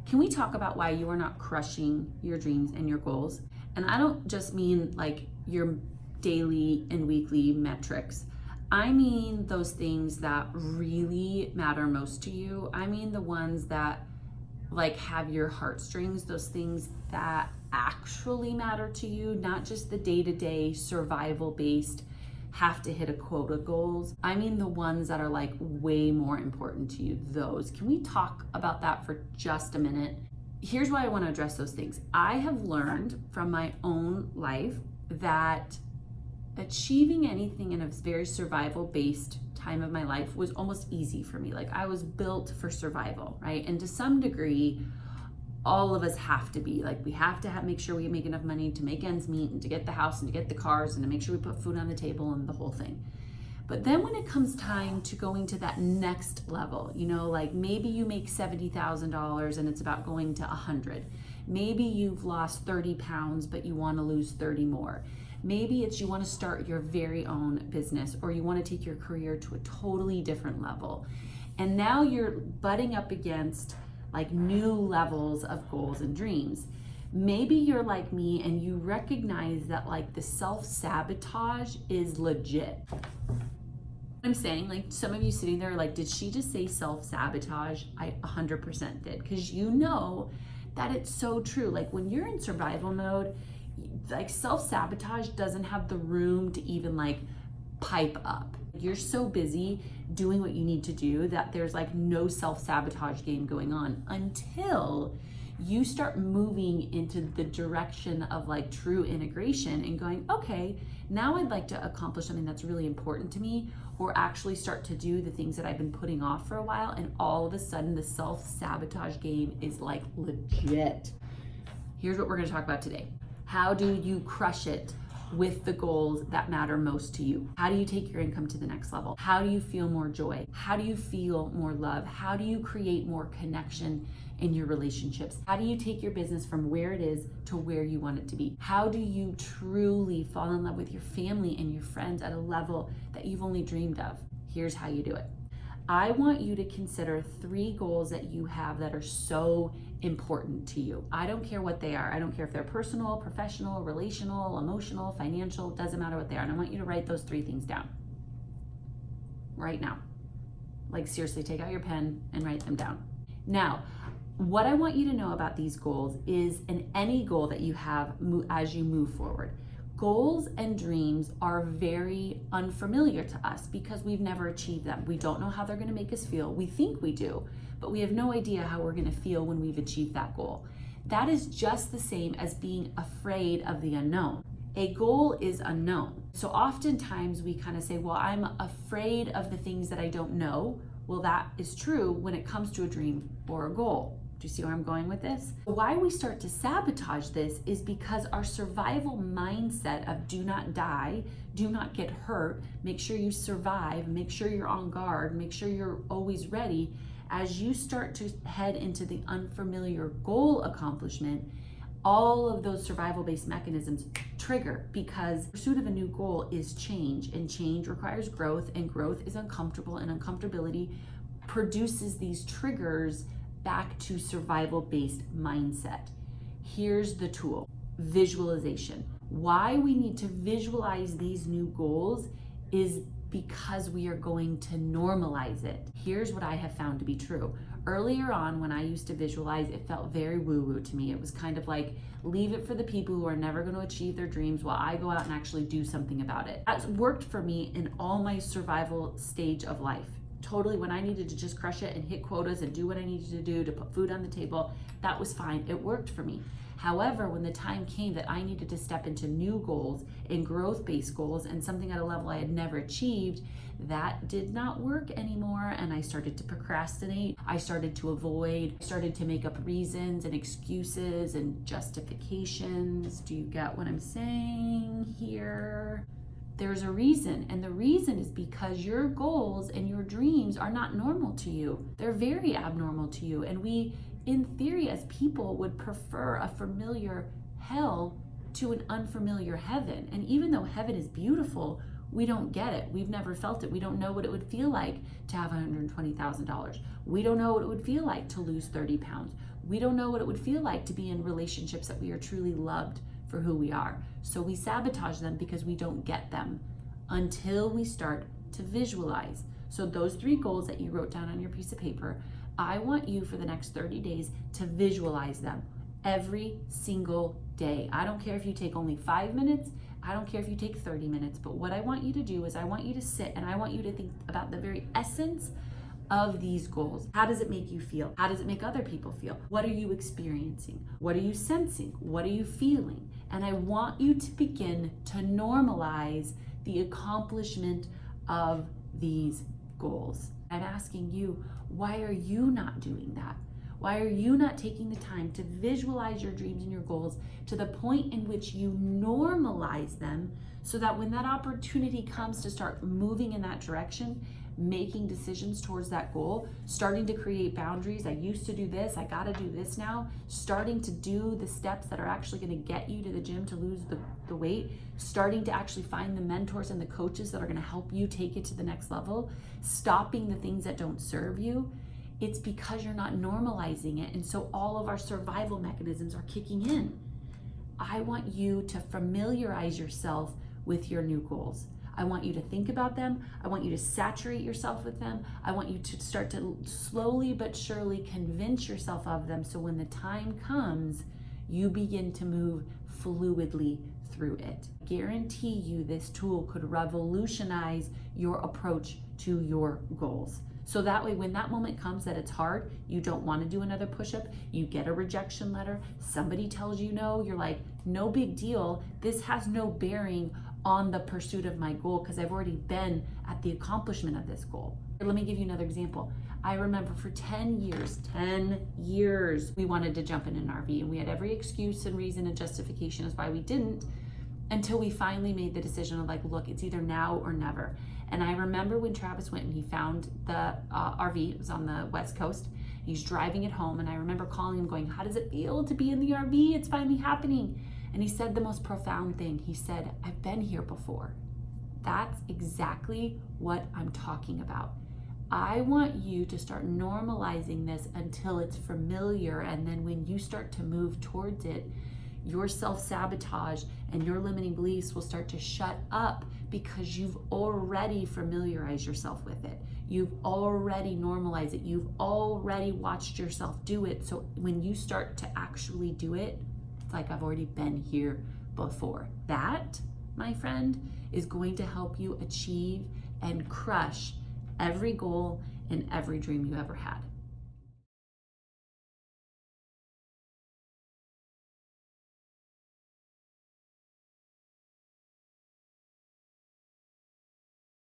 Can we talk about why you are not crushing your dreams and your goals? And I don't just mean like your daily and weekly metrics. I mean those things that really matter most to you. I mean the ones that like have your heartstrings, those things that actually matter to you, not just the day-to-day survival based have to hit a quota goals. I mean the ones that are like way more important to you. Those. Can we talk about that for just a minute? Here's why I want to address those things. I have learned from my own life that achieving anything in a very survival based time of my life was almost easy for me. Like I was built for survival, right? And to some degree, all of us have to be like, we have to make sure we make enough money to make ends meet and to get the house and to get the cars and to make sure we put food on the table and the whole thing. But then when it comes time to going to that next level, you know, like maybe you make $70,000 and it's about going to 100. Maybe you've lost 30 pounds, but you want to lose 30 more. Maybe it's you want to start your very own business, or you want to take your career to a totally different level. And now you're butting up against like new levels of goals and dreams. Maybe you're like me and you recognize that like the self-sabotage is legit. I'm saying, like some of you sitting there like, did she just say self-sabotage? I 100% did, because you know that it's so true. Like when you're in survival mode, like self-sabotage doesn't have the room to even like pipe up. You're so busy doing what you need to do that there's like no self-sabotage game going on until you start moving into the direction of like true integration and going, okay, now I'd like to accomplish something that's really important to me, or actually start to do the things that I've been putting off for a while. And all of a sudden the self-sabotage game is like legit. Here's what we're going to talk about today. How do you crush it with the goals that matter most to you? How do you take your income to the next level? How do you feel more joy? How do you feel more love? How do you create more connection in your relationships? How do you take your business from where it is to where you want it to be? How do you truly fall in love with your family and your friends at a level that you've only dreamed of? Here's how you do it. I want you to consider 3 goals that you have that are so important to you. I don't care what they are. I don't care if they're personal, professional, relational, emotional, financial, doesn't matter what they are. And I want you to write those 3 things down right now. Like seriously, take out your pen and write them down. Now, what I want you to know about these goals is in any goal that you have as you move forward, goals and dreams are very unfamiliar to us because we've never achieved them. We don't know how they're going to make us feel. We think we do, but we have no idea how we're going to feel when we've achieved that goal. That is just the same as being afraid of the unknown. A goal is unknown. So oftentimes we kind of say, well, I'm afraid of the things that I don't know. Well, that is true when it comes to a dream or a goal. Do you see where I'm going with this? Why we start to sabotage this is because our survival mindset of do not die, do not get hurt, make sure you survive, make sure you're on guard, make sure you're always ready. As you start to head into the unfamiliar goal accomplishment, all of those survival-based mechanisms trigger, because pursuit of a new goal is change, and change requires growth, and growth is uncomfortable, and uncomfortability produces these triggers back to survival-based mindset. Here's the tool: visualization. Why we need to visualize these new goals is because we are going to normalize it. Here's what I have found to be true. Earlier on, when I used to visualize, it felt very woo-woo to me. It was kind of like, leave it for the people who are never going to achieve their dreams while I go out and actually do something about it. That's worked for me in all my survival stage of life. Totally, when I needed to just crush it and hit quotas and do what I needed to do to put food on the table, that was fine. It worked for me. However, when the time came that I needed to step into new goals and growth-based goals and something at a level I had never achieved, that did not work anymore, and I started to procrastinate. I started to avoid, started to make up reasons and excuses and justifications. Do you get what I'm saying here? There's a reason, and the reason is because your goals and your dreams are not normal to you. They're very abnormal to you, and we, in theory, as people, would prefer a familiar hell to an unfamiliar heaven. And even though heaven is beautiful, we don't get it. We've never felt it. We don't know what it would feel like to have $120,000. We don't know what it would feel like to lose 30 pounds. We don't know what it would feel like to be in relationships that we are truly loved for who we are. So we sabotage them because we don't get them until we start to visualize. So those 3 goals that you wrote down on your piece of paper, I want you for the next 30 days to visualize them every single day. I don't care if you take only 5 minutes. I don't care if you take 30 minutes, but what I want you to do is I want you to sit and I want you to think about the very essence of these goals. How does it make you feel? How does it make other people feel? What are you experiencing? What are you sensing? What are you feeling? And I want you to begin to normalize the accomplishment of these goals. I'm asking you, why are you not doing that? Why are you not taking the time to visualize your dreams and your goals to the point in which you normalize them so that when that opportunity comes to start moving in that direction, making decisions towards that goal, starting to create boundaries? I used to do this, I gotta do this now. Starting to do the steps that are actually gonna get you to the gym to lose the weight. Starting to actually find the mentors and the coaches that are gonna help you take it to the next level. Stopping the things that don't serve you. It's because you're not normalizing it. And so all of our survival mechanisms are kicking in. I want you to familiarize yourself with your new goals. I want you to think about them. I want you to saturate yourself with them. I want you to start to slowly but surely convince yourself of them. So when the time comes, you begin to move fluidly through it. I guarantee you this tool could revolutionize your approach to your goals. So that way, when that moment comes that it's hard, you don't want to do another push-up, you get a rejection letter, somebody tells you no, you're like, no big deal. This has no bearing on the pursuit of my goal because I've already been at the accomplishment of this goal. Let me give you another example. I remember for 10 years, we wanted to jump in an RV and we had every excuse and reason and justification as why we didn't, until we finally made the decision of like, look, it's either now or never. And I remember when Travis went and he found the RV, it was on the West Coast, he's driving it home, and I remember calling him going, how does it feel to be in the RV? It's finally happening. And he said the most profound thing. He said, I've been here before. That's exactly what I'm talking about. I want you to start normalizing this until it's familiar, and then when you start to move towards it, your self-sabotage and your limiting beliefs will start to shut up because you've already familiarized yourself with it. You've already normalized it. You've already watched yourself do it. So when you start to actually do it, it's like I've already been here before. That, my friend, is going to help you achieve and crush every goal and every dream you ever had.